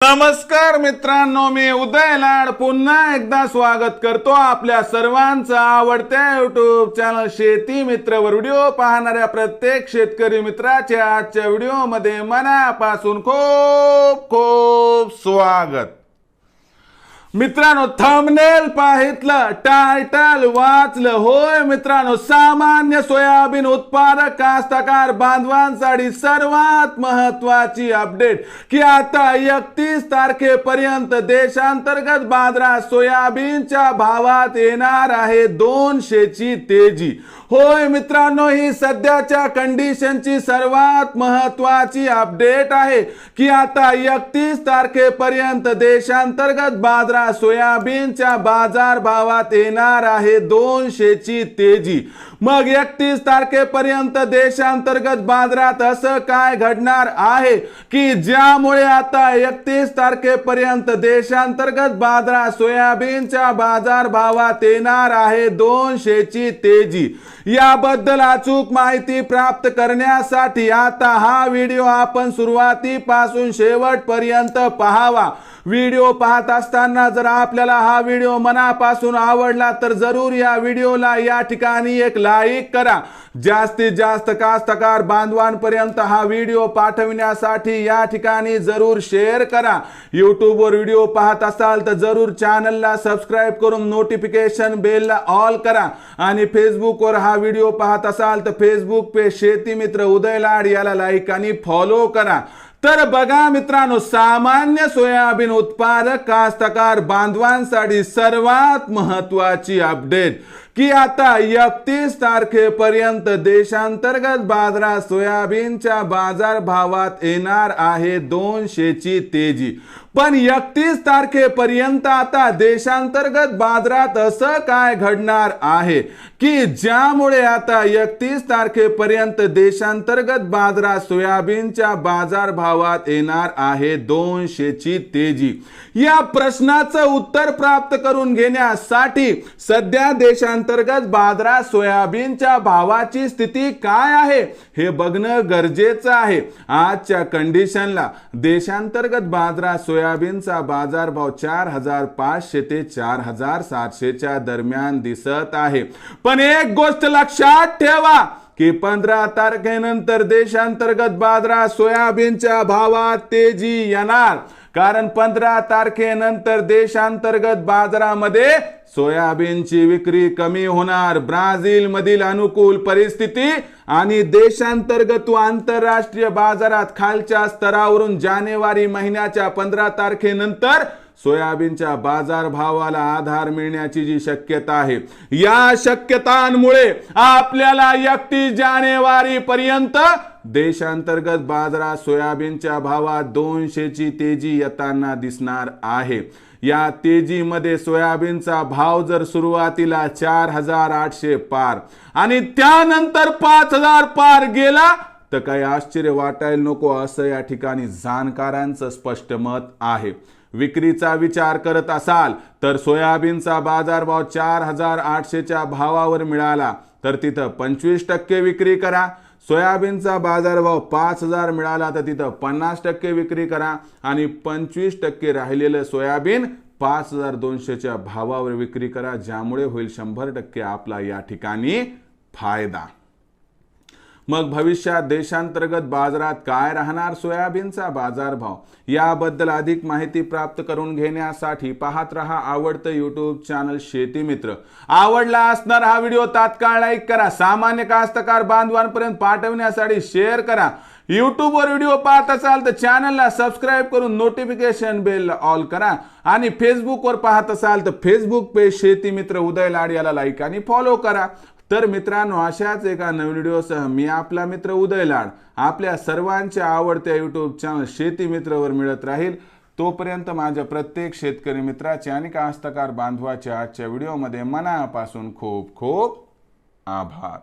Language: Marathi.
नमस्कार मित्रांनो, मी उदय लाड पुन्हा एकदा स्वागत करतो आपल्या सर्वांचा आवडत्या YouTube चॅनल शेती मित्रवर व्हिडिओ पाहणाऱ्या प्रत्येक शेतकरी मित्राच्या आजच्या व्हिडिओमध्ये मनापासून खूप खूप स्वागत। मित्रांनो, थंबनेल पाहितलं, टायटल वाचलं, होय मित्रांनो, सामान्य सोयाबीन उत्पादक कास्तकार बांधवांसाठी सर्वात महत्त्वाची अपडेट की आता 31 तारखेपर्यंत देशांतर्गत बाजारात सोयाबीनच्या भावात येणार आहे 200 ची तेजी। होय मित्रांनो, ही सध्याच्या कंडिशनची सर्वात महत्त्वाची अपडेट आहे की आता 31 तारखेपर्यंत देशांतर्गत बाजारात सोयाबीनच्या बाजार भावात येणार आहे 200 ची तेजी। मग 31 तारखेपर्यंत देशांतर्गत बाजारात असं काय घडणार आहे की ज्यामुळे आता 31 तारखेपर्यंत देशांतर्गत बाजारात सोयाबीनच्या बाजार भावात येणार आहे 200 ची तेजी। याबद्दल अचूक माहिती प्राप्त करण्यासाठी आता हा व्हिडिओ आपण सुरुवातीपासून शेवटपर्यंत पाहावा। व्हिडिओ पाहत असताना जर आपल्याला हा व्हिडिओ मनापासून आवडला तर जरूर या व्हिडिओला या ठिकाणी एक लाईक करा। जास्तीत जास्त कास्तकार बांधवांपर्यंत हा व्हिडिओ पाठविण्यासाठी या ठिकाणी जरूर शेअर करा। YouTube वर व्हिडिओ पाहत असाल तर जरूर चॅनलला सबस्क्राइब करून नोटिफिकेशन बेलला ऑल करा आणि Facebook वर हा व्हिडिओ पाहत असाल तर Facebook पेज शेती मित्र उदय लाड याला लाईक आणि फॉलो करा। तर बघा मित्रांनो, सामान्य सोयाबीन उत्पादक कास्तकार बांधवांसाठी सर्वात महत्त्वाची अपडेट की आता 31 तारखेपर्यंत देशांतर्गत बाजारात सोयाबीनच्या बाजार भावात येणार आहे 200 ची तेजी। पण 31 तारखेपर्यंत आता देशांतर्गत बाजारात असं काय घडणार आहे की ज्यामुळे आता 31 तारखेपर्यंत देशांतर्गत बाजारात सोयाबीनच्या बाजार भावात येणार आहे 200 ची तेजी। या प्रश्नाचं उत्तर प्राप्त करून घेण्यासाठी सध्या देशांतर्गत बाजारात सोयाबीनच्या भावाची स्थिती काय आहे हे बघणं गरजेचं आहे। आजच्या कंडिशनला देशांतर्गत बाजारात सोयाबीनचा बाजारभाव 4500 ते 4700 च्या दरम्यान दिसत आहे। पण एक गोष्ट लक्षात ठेवा की 15 तारखेनंतर देशांतर्गत बाजारात सोयाबीनच्या भावात तेजी येणार, कारण 15 तारखेनंतर देशांतर्गत बाजारामध्ये सोयाबीनची विक्री कमी होणार। ब्राझील मधील अनुकूल परिस्थिती आणि देशांतर्गत व आंतरराष्ट्रीय बाजारात खालच्या स्तरावरून जानेवारी महिन्याच्या 15 तारखेनंतर सोयाबीनच्या बाजार भावाला आधार मिळण्याची जी शक्यता आहे, या शक्यतांमुळे आपल्याला 31 जानेवारी पर्यंत देशांतर्गत बाजारात सोयाबीनच्या भावात 200 ची तेजी येताना दिसणार आहे। या तेजीमध्ये सोयाबीनचा भाव जर सुरुवातीला 4800 पार आणि त्यानंतर 5000 पार गेला तर काही आश्चर्य वाटायला नको, असं या ठिकाणी जाणकारांचं स्पष्ट मत आहे। विक्रीचा विचार करत असाल तर सोयाबीनचा बाजारभाव 4800 च्या भावावर मिळाला तर तिथं 25% विक्री करा। सोयाबीनचा बाजारभाव 5000 मिळाला तर तिथं 50% विक्री करा आणि 25% राहिलेलं सोयाबीन 5200 च्या भावावर विक्री करा, ज्यामुळे होईल 100% आपला या ठिकाणी फायदा। मग भविष्यात देशांतर्गत बाजारात काय राहणार सोयाबीनचा बाजारभाव, याबद्दल अधिक माहिती प्राप्त करून घेण्यासाठी पाहत रहा आवडतं YouTube चॅनल शेती मित्र। आवडला असणार हा व्हिडिओ तात्काळ लाईक करा, सामान्य कास्तकार बांधवांपर्यंत पाठवण्यासाठी शेअर करा। YouTube वर व्हिडिओ पाहत असाल तर चॅनलला सबस्क्राइब करून नोटिफिकेशन बेल ऑल करा आणि Facebook वर पाहत असाल तर Facebook पेज शेती मित्र उदय लाड याला लाईक आणि फॉलो करा। तर मित्रांनो, अशाच एका नवीन व्हिडिओसह मी आपला मित्र उदय लाड आपल्या सर्वांच्या आवडत्या YouTube चॅनल शेती मित्रवर मिळत राहील। तोपर्यंत माझ्या प्रत्येक शेतकरी मित्राचे आणि कास्तकार बांधवाच्या आजच्या व्हिडिओमध्ये मनापासून खूप खूप आभार।